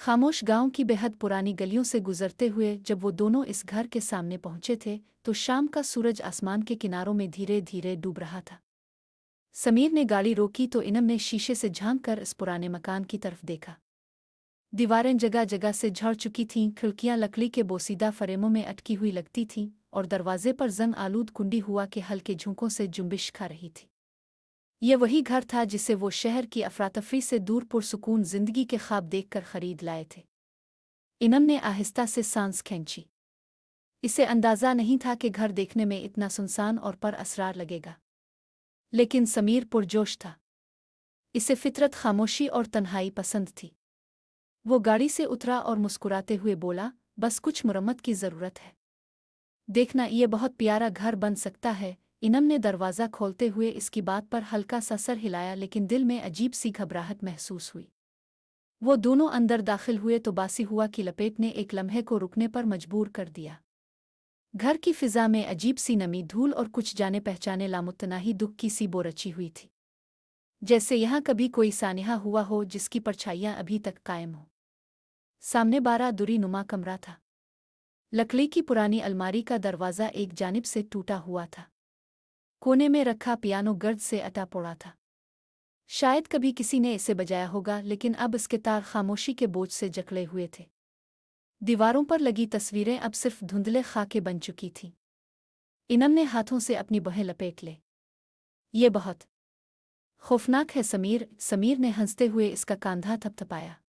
खामोश गांव की बेहद पुरानी गलियों से गुजरते हुए जब वो दोनों इस घर के सामने पहुंचे थे तो शाम का सूरज आसमान के किनारों में धीरे धीरे डूब रहा था। समीर ने गाड़ी रोकी तो इनम ने शीशे से झांक कर इस पुराने मकान की तरफ देखा। दीवारें जगह जगह से झड़ चुकी थीं, खिड़कियां लकड़ी के बोसीदा फ्रेमों में अटकी हुई लगती थीं और दरवाजे पर जंग आलूद कुंडी हुआ के हल्के झोंकों से जुम्बिश खा रही थी। ये वही घर था जिसे वो शहर की अफरातफरी से दूर पुरसुकून जिंदगी के ख्वाब देखकर खरीद लाए थे। इनम ने आहिस्ता से सांस खींची। इसे अंदाजा नहीं था कि घर देखने में इतना सुनसान और पर असरार लगेगा, लेकिन समीर पुरजोश था। इसे फितरत खामोशी और तन्हाई पसंद थी। वो गाड़ी से उतरा और मुस्कुराते हुए बोला, बस कुछ मुरम्मत की ज़रूरत है। देखना, ये बहुत प्यारा घर बन सकता है। इनम ने दरवाज़ा खोलते हुए इसकी बात पर हल्का सा सर हिलाया, लेकिन दिल में अजीब सी घबराहट महसूस हुई। वो दोनों अंदर दाखिल हुए तो बासी हुआ की लपेट ने एक लम्हे को रुकने पर मजबूर कर दिया। घर की फिजा में अजीब सी नमी, धूल और कुछ जाने पहचाने लामुतनाही दुख की सी बो रची हुई थी, जैसे यहाँ कभी कोई सानिहा हुआ हो जिसकी परछाइयाँ अभी तक कायम हो। सामने बारह दुरी नुमा कमरा था। लकड़ी की पुरानी अलमारी का दरवाज़ा एक जानिब से टूटा हुआ था। कोने में रखा पियानो गर्द से अटा पड़ा था। शायद कभी किसी ने इसे बजाया होगा, लेकिन अब इसके तार खामोशी के बोझ से जकड़े हुए थे। दीवारों पर लगी तस्वीरें अब सिर्फ धुंधले खाके बन चुकी थीं। इनम ने हाथों से अपनी बाहें लपेट ले। ये बहुत खौफनाक है समीर। समीर ने हंसते हुए इसका कांधा थपथपाया।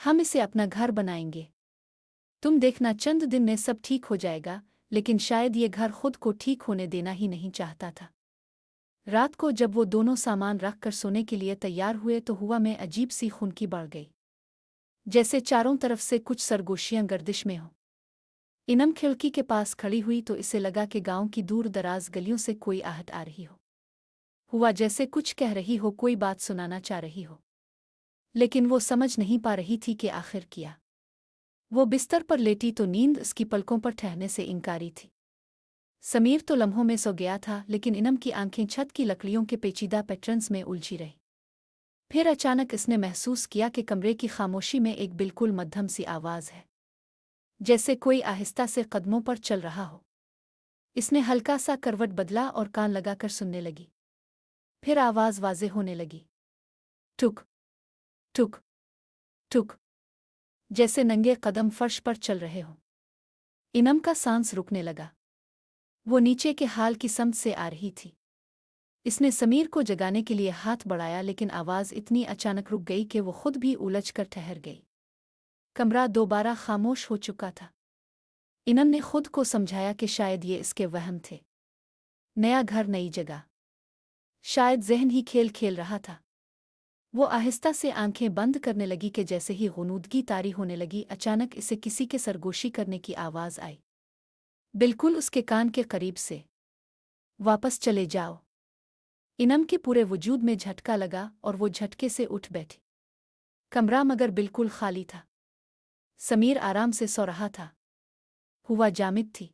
हम इसे अपना घर बनाएंगे। तुम देखना, चंद दिन में सब ठीक हो जाएगा। लेकिन शायद ये घर खुद को ठीक होने देना ही नहीं चाहता था। रात को जब वो दोनों सामान रख कर सोने के लिए तैयार हुए तो हवा में अजीब सी खुनकी बढ़ गई, जैसे चारों तरफ से कुछ सरगोशियां गर्दिश में हों। इनम खिड़की के पास खड़ी हुई तो इसे लगा कि गांव की दूर दराज गलियों से कोई आहट आ रही हो। हुआ जैसे कुछ कह रही हो, कोई बात सुनाना चाह रही हो, लेकिन वो समझ नहीं पा रही थी कि आखिर क्या। वो बिस्तर पर लेटी तो नींद उसकी पलकों पर ठहरने से इनकारी थी। समीर तो लम्हों में सो गया था, लेकिन इनम की आंखें छत की लकड़ियों के पेचीदा पैटर्न्स में उलझी रहीं। फिर अचानक इसने महसूस किया कि कमरे की खामोशी में एक बिल्कुल मध्यम सी आवाज़ है, जैसे कोई आहिस्ता से कदमों पर चल रहा हो। इसने हल्का सा करवट बदला और कान लगाकर सुनने लगी। फिर आवाज़ वाज़े होने लगी, टुक टुक टुक, जैसे नंगे कदम फर्श पर चल रहे हों। इनम का सांस रुकने लगा। वो नीचे के हाल की समत से आ रही थी। इसने समीर को जगाने के लिए हाथ बढ़ाया, लेकिन आवाज़ इतनी अचानक रुक गई कि वो खुद भी उलझ कर ठहर गई। कमरा दोबारा खामोश हो चुका था। इनम ने खुद को समझाया कि शायद ये इसके वहम थे। नया घर, नई जगह, शायद ज़हन ही खेल खेल रहा था। वो आहिस्ता से आंखें बंद करने लगी कि जैसे ही गुनूदगी तारी होने लगी, अचानक इसे किसी के सरगोशी करने की आवाज़ आई, बिल्कुल उसके कान के करीब से। वापस चले जाओ। इनम के पूरे वजूद में झटका लगा और वो झटके से उठ बैठी। कमरा मगर बिल्कुल खाली था। समीर आराम से सो रहा था। हुआ जामिद थी।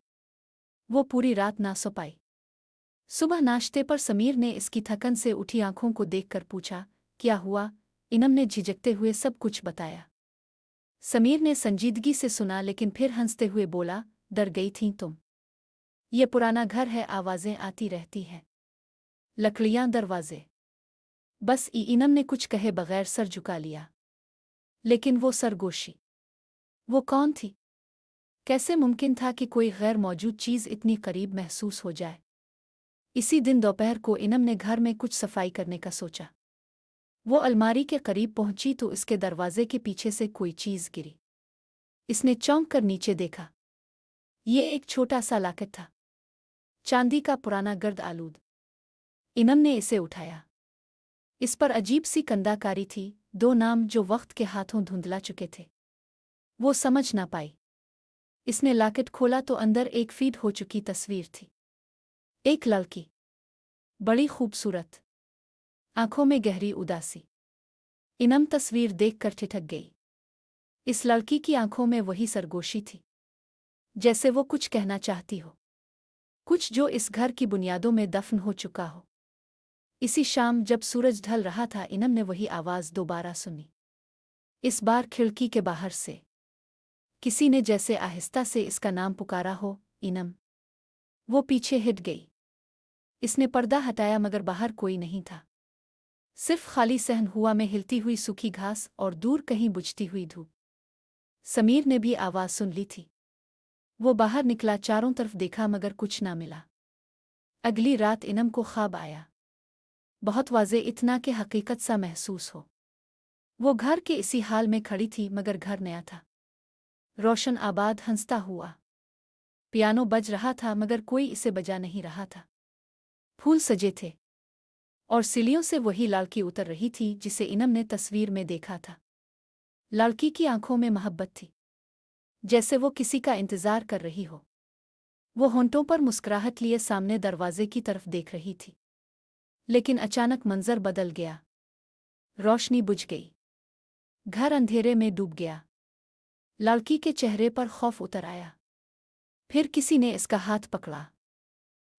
वो पूरी रात ना सो पाई। सुबह नाश्ते पर समीर ने इसकी थकन से उठी आंखों को देखकर पूछा, क्या हुआ? इनम ने झिझकते हुए सब कुछ बताया। समीर ने संजीदगी से सुना, लेकिन फिर हंसते हुए बोला, डर गई थी तुम? ये पुराना घर है, आवाज़ें आती रहती हैं, लकड़ियां, दरवाजे। बस इनम ने कुछ कहे बगैर सर झुका लिया। लेकिन वो सरगोशी, वो कौन थी? कैसे मुमकिन था कि कोई गैर मौजूद चीज़ इतनी करीब महसूस हो जाए? इसी दिन दोपहर को इनम ने घर में कुछ सफाई करने का सोचा। वो अलमारी के करीब पहुंची तो इसके दरवाजे के पीछे से कोई चीज़ गिरी। इसने चौंक कर नीचे देखा। ये एक छोटा सा लॉकेट था, चांदी का, पुराना, गर्द आलूद। इनम ने इसे उठाया। इस पर अजीब सी कंदाकारी थी, दो नाम जो वक्त के हाथों धुंधला चुके थे। वो समझ ना पाई। इसने लॉकेट खोला तो अंदर एक फीड हो चुकी तस्वीर थी। एक लड़की, बड़ी खूबसूरत, आंखों में गहरी उदासी। इनम तस्वीर देखकर ठिठक गई। इस लड़की की आंखों में वही सरगोशी थी, जैसे वो कुछ कहना चाहती हो, कुछ जो इस घर की बुनियादों में दफन हो चुका हो। इसी शाम जब सूरज ढल रहा था, इनम ने वही आवाज़ दोबारा सुनी। इस बार खिड़की के बाहर से किसी ने जैसे आहिस्ता से इसका नाम पुकारा हो, इनम। वो पीछे हिट गई। इसने पर्दा हटाया मगर बाहर कोई नहीं था। सिर्फ खाली सहन हुआ में हिलती हुई सूखी घास और दूर कहीं बुझती हुई धूप। समीर ने भी आवाज़ सुन ली थी। वो बाहर निकला, चारों तरफ देखा मगर कुछ ना मिला। अगली रात इनम को ख्वाब आया। बहुत वाज़े, इतना कि हकीकत सा महसूस हो। वो घर के इसी हाल में खड़ी थी मगर घर नया था, रोशन आबाद, हंसता हुआ। पियानो बज रहा था मगर कोई इसे बजा नहीं रहा था। फूल सजे थे और सिलियों से वही लड़की उतर रही थी जिसे इनम ने तस्वीर में देखा था। लड़की की आंखों में मोहब्बत थी, जैसे वो किसी का इंतजार कर रही हो। वो होंठों पर मुस्कुराहट लिए सामने दरवाजे की तरफ देख रही थी, लेकिन अचानक मंजर बदल गया। रोशनी बुझ गई, घर अंधेरे में डूब गया। लड़की के चेहरे पर खौफ उतर आया। फिर किसी ने इसका हाथ पकड़ा,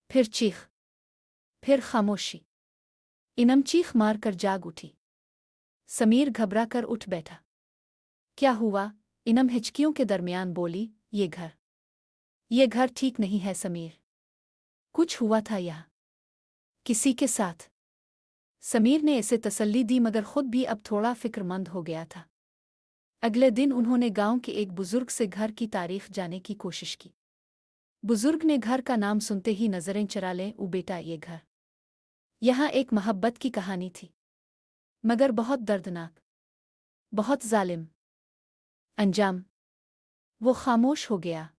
फिर चीख, फिर खामोशी। इनम चीख मारकर जाग उठी। समीर घबरा कर उठ बैठा। क्या हुआ? इनम हिचकियों के दरमियान बोली, ये घर ठीक नहीं है समीर। कुछ हुआ था यहाँ, किसी के साथ। समीर ने इसे तसल्ली दी मगर खुद भी अब थोड़ा फिक्रमंद हो गया था। अगले दिन उन्होंने गांव के एक बुजुर्ग से घर की तारीख जानने की कोशिश की। बुजुर्ग ने घर का नाम सुनते ही नजरें चरा लें, ओ बेटा, ये घर, यहाँ एक मोहब्बत की कहानी थी, मगर बहुत दर्दनाक, बहुत जालिम। अंजाम। वो खामोश हो गया।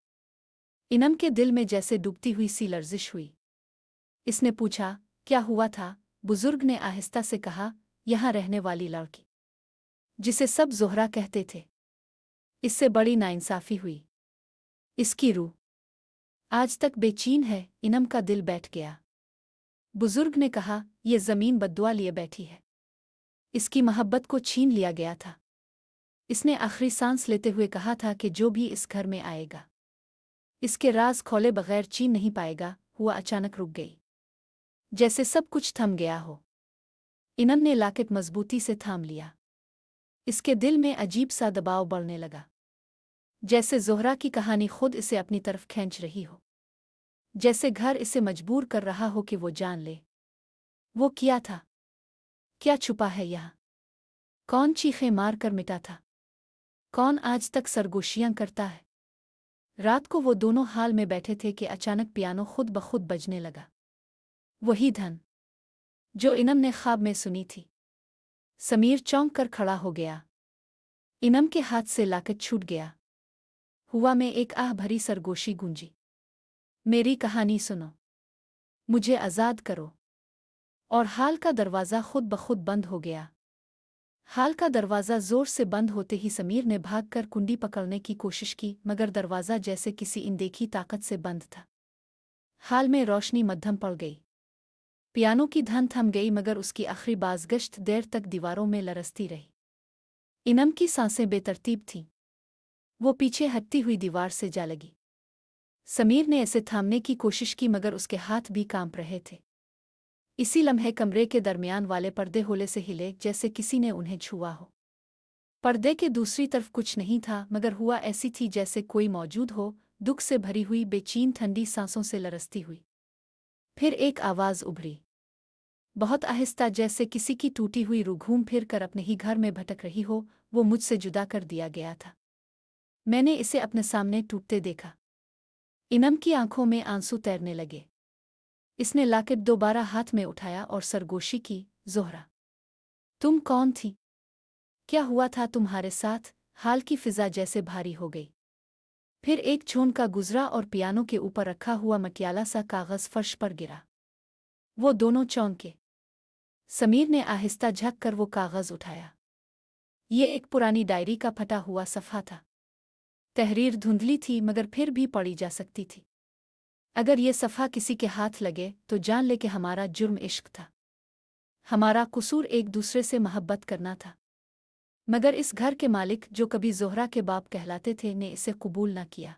इनम के दिल में जैसे डूबती हुई सी लर्जिश हुई। इसने पूछा, क्या हुआ था? बुजुर्ग ने आहिस्ता से कहा, यहाँ रहने वाली लड़की जिसे सब ज़ोहरा कहते थे, इससे बड़ी नाइंसाफ़ी हुई। इसकी रूह आज तक बेचैन है। इनम का दिल बैठ गया। बुजुर्ग ने कहा, ये ज़मीन बद्दुआ लिए बैठी है। इसकी मोहब्बत को छीन लिया गया था। इसने आखिरी सांस लेते हुए कहा था कि जो भी इस घर में आएगा, इसके राज खोले बगैर चीन नहीं पाएगा। हुआ अचानक रुक गई, जैसे सब कुछ थम गया हो। इनम ने लाकेट मजबूती से थाम लिया। इसके दिल में अजीब सा दबाव बढ़ने लगा, जैसे ज़ोहरा की कहानी खुद इसे अपनी तरफ खींच रही हो, जैसे घर इसे मजबूर कर रहा हो कि वो जान ले वो क्या था, क्या छुपा है यहाँ। कौन चीखें मार कर मिटा था, कौन आज तक सरगोशियां करता है। रात को वो दोनों हाल में बैठे थे कि अचानक पियानो खुद ब खुद बजने लगा। वही धन जो इनम ने ख्वाब में सुनी थी। समीर चौंक कर खड़ा हो गया। इनम के हाथ से लाकेट छूट गया। हुआ में एक आह भरी सरगोशी गूंजी, मेरी कहानी सुनो, मुझे आज़ाद करो। और हाल का दरवाज़ा खुद ब खुद बंद हो गया। हाल का दरवाज़ा ज़ोर से बंद होते ही समीर ने भागकर कुंडी पकड़ने की कोशिश की, मगर दरवाज़ा जैसे किसी अनदेखी ताकत से बंद था। हाल में रोशनी मद्धम पड़ गई। पियानो की धन थम गई मगर उसकी आखिरी बाज़गश्त देर तक दीवारों में लरसती रही। इनम की सांसें बेतरतीब थीं। वो पीछे हटती हुई दीवार से जा लगी। समीर ने इसे थामने की कोशिश की मगर उसके हाथ भी कांप रहे थे। इसी लम्हे कमरे के दरमियान वाले पर्दे होले से हिले, जैसे किसी ने उन्हें छुआ हो। पर्दे के दूसरी तरफ कुछ नहीं था मगर हुआ ऐसी थी जैसे कोई मौजूद हो, दुख से भरी हुई, बेचैन, ठंडी सांसों से लरसती हुई। फिर एक आवाज़ उभरी, बहुत आहिस्ता, जैसे किसी की टूटी हुई रूह घूम फिर कर अपने ही घर में भटक रही हो। वो मुझसे जुदा कर दिया गया था। मैंने इसे अपने सामने टूटते देखा। इनम की आंखों में आंसू तैरने लगे। इसने लाकेट दोबारा हाथ में उठाया और सरगोशी की, ज़ोहरा, तुम कौन थी? क्या हुआ था तुम्हारे साथ? हाल की फिजा जैसे भारी हो गई। फिर एक झोंका गुजरा और पियानो के ऊपर रखा हुआ मटियाला सा कागज़ फर्श पर गिरा। वो दोनों चौंके। समीर ने आहिस्ता झक कर वो कागज़ उठाया। ये एक पुरानी डायरी का फटा हुआ सफ़ा था। तहरीर धुंधली थी मगर फिर भी पढ़ी जा सकती थी। अगर ये सफ़ा किसी के हाथ लगे तो जान ले कि हमारा जुर्म इश्क था। हमारा कसूर एक दूसरे से मोहब्बत करना था। मगर इस घर के मालिक, जो कभी ज़ोहरा के बाप कहलाते थे, ने इसे कबूल न किया।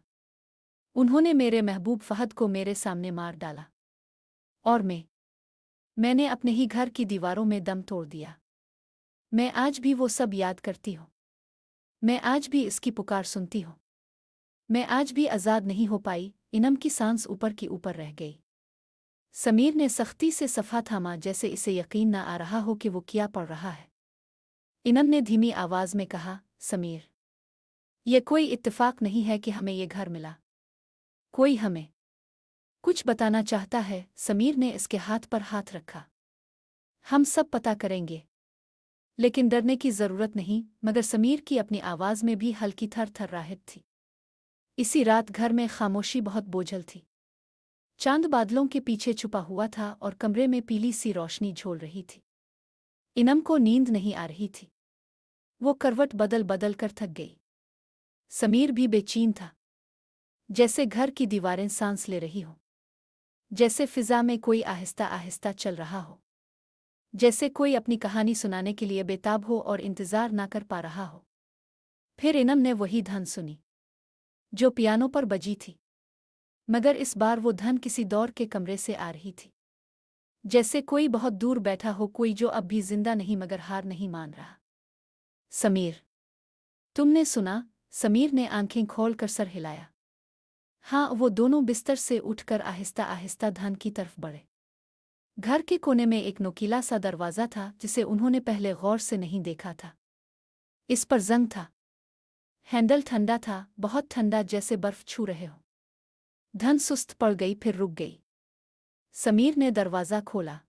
उन्होंने मेरे महबूब फहद को मेरे सामने मार डाला और मैंने अपने ही घर की दीवारों में दम तोड़ दिया। मैं आज भी वो सब याद करती हूँ। मैं आज भी इसकी पुकार सुनती हूँ। मैं आज भी आज़ाद नहीं हो पाई। इनम की सांस ऊपर की ऊपर रह गई। समीर ने सख्ती से सफ़ा थामा, जैसे इसे यकीन न आ रहा हो कि वो क्या पढ़ रहा है। इनम ने धीमी आवाज़ में कहा, समीर, ये कोई इत्तेफाक नहीं है कि हमें ये घर मिला। कोई हमें कुछ बताना चाहता है। समीर ने इसके हाथ पर हाथ रखा। हम सब पता करेंगे। लेकिन डरने की ज़रूरत नहीं। मगर समीर की अपनी आवाज़ में भी हल्की थर-थराहट थी। इसी रात घर में खामोशी बहुत बोझल थी। चांद बादलों के पीछे छुपा हुआ था और कमरे में पीली सी रोशनी झोल रही थी। इनम को नींद नहीं आ रही थी। वो करवट बदल बदल कर थक गई। समीर भी बेचैन था, जैसे घर की दीवारें सांस ले रही हों, जैसे फिजा में कोई आहिस्ता आहिस्ता चल रहा हो, जैसे कोई अपनी कहानी सुनाने के लिए बेताब हो और इंतजार ना कर पा रहा हो। फिर इनम ने वही धन सुनी जो पियानो पर बजी थी, मगर इस बार वो धन किसी दौर के कमरे से आ रही थी, जैसे कोई बहुत दूर बैठा हो, कोई जो अब भी जिंदा नहीं मगर हार नहीं मान रहा। समीर, तुमने सुना? समीर ने आंखें खोलकर सर हिलाया। हाँ। वो दोनों बिस्तर से उठकर आहिस्ता आहिस्ता धन की तरफ बढ़े। घर के कोने में एक नुकीला सा दरवाज़ा था जिसे उन्होंने पहले गौर से नहीं देखा था। इस पर जंग था। हैंडल ठंडा था, बहुत ठंडा, जैसे बर्फ छू रहे हो। धन सुस्त पड़ गई, फिर रुक गई। समीर ने दरवाज़ा खोला।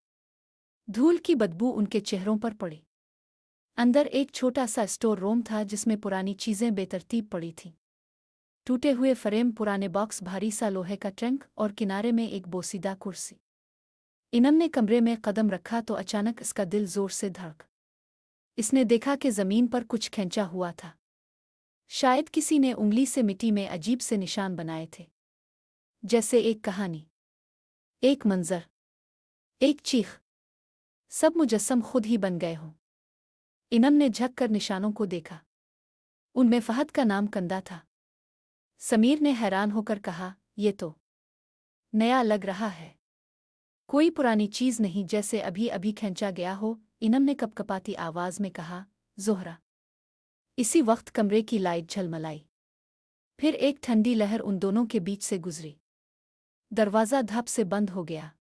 धूल की बदबू उनके चेहरों पर पड़ी। अंदर एक छोटा सा स्टोर रूम था जिसमें पुरानी चीज़ें बेतरतीब पड़ी थीं। टूटे हुए फ्रेम, पुराने बॉक्स, भारी सा लोहे का ट्रंक और किनारे में एक बोसीदा कुर्सी। इनम ने कमरे में कदम रखा तो अचानक इसका दिल जोर से धड़क। इसने देखा कि ज़मीन पर कुछ खींचा हुआ था। शायद किसी ने उंगली से मिट्टी में अजीब से निशान बनाए थे, जैसे एक कहानी, एक मंजर, एक चीख, सब मुजस्सम खुद ही बन गए हों। इनम ने झक कर निशानों को देखा। उनमें फहद का नाम कंदा था। समीर ने हैरान होकर कहा, ये तो नया लग रहा है, कोई पुरानी चीज़ नहीं, जैसे अभी अभी खींचा गया हो। इनम ने कपकपाती आवाज़ में कहा, ज़ोहरा। इसी वक्त कमरे की लाइट झलमलाई। फिर एक ठंडी लहर उन दोनों के बीच से गुजरी। दरवाज़ा धप से बंद हो गया।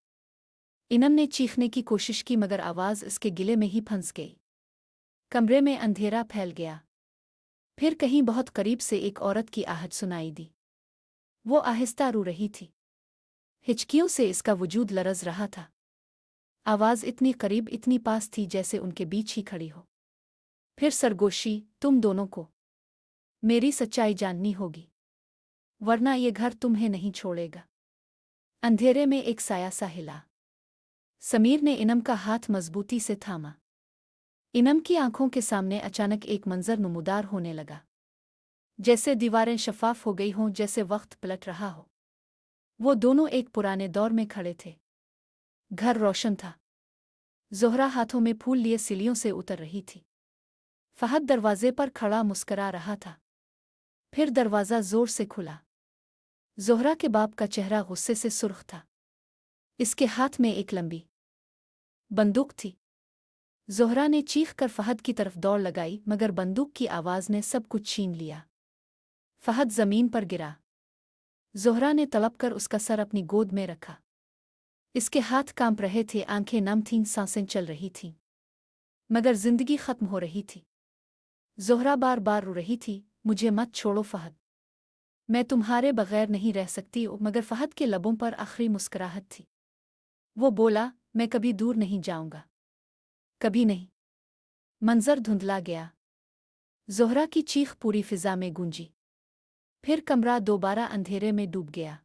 इनम ने चीखने की कोशिश की मगर आवाज़ इसके गिले में ही फंस गई। कमरे में अंधेरा फैल गया। फिर कहीं बहुत करीब से एक औरत की आहट सुनाई दी। वो आहिस्ता रो रही थी। हिचकियों से इसका वजूद लरज़ रहा था। आवाज़ इतनी करीब, इतनी पास थी, जैसे उनके बीच ही खड़ी हो। फिर सरगोशी, तुम दोनों को मेरी सच्चाई जाननी होगी, वरना ये घर तुम्हें नहीं छोड़ेगा। अंधेरे में एक साया सा हिला। समीर ने इनम का हाथ मजबूती से थामा। इनम की आंखों के सामने अचानक एक मंजर नमूदार होने लगा, जैसे दीवारें शफाफ हो गई हों, जैसे वक्त पलट रहा हो। वो दोनों एक पुराने दौर में खड़े थे। घर रोशन था। ज़ोहरा हाथों में फूल लिए सीढ़ियों से उतर रही थी। फहद दरवाजे पर खड़ा मुस्करा रहा था। फिर दरवाज़ा जोर से खुला। ज़ोहरा के बाप का चेहरा गुस्से से सुर्ख था। इसके हाथ में एक लंबी बंदूक थी। ज़ोहरा ने चीख कर फहद की तरफ दौड़ लगाई, मगर बंदूक की आवाज़ ने सब कुछ छीन लिया। फहद ज़मीन पर गिरा। ज़ोहरा ने तड़प कर उसका सर अपनी गोद में रखा। इसके हाथ कांप रहे थे, आंखें नम थीं, सांसें चल रही थीं, मगर जिंदगी खत्म हो रही थी। ज़ोहरा बार बार रो रही थी, मुझे मत छोड़ो फहद, मैं तुम्हारे बगैर नहीं रह सकती। मगर फहद के लबों पर आखिरी मुस्कुराहट थी। वो बोला, मैं कभी दूर नहीं जाऊंगा, कभी नहीं। मंजर धुंधला गया। ज़ोहरा की चीख पूरी फिजा में गूंजी। फिर कमरा दोबारा अंधेरे में डूब गया।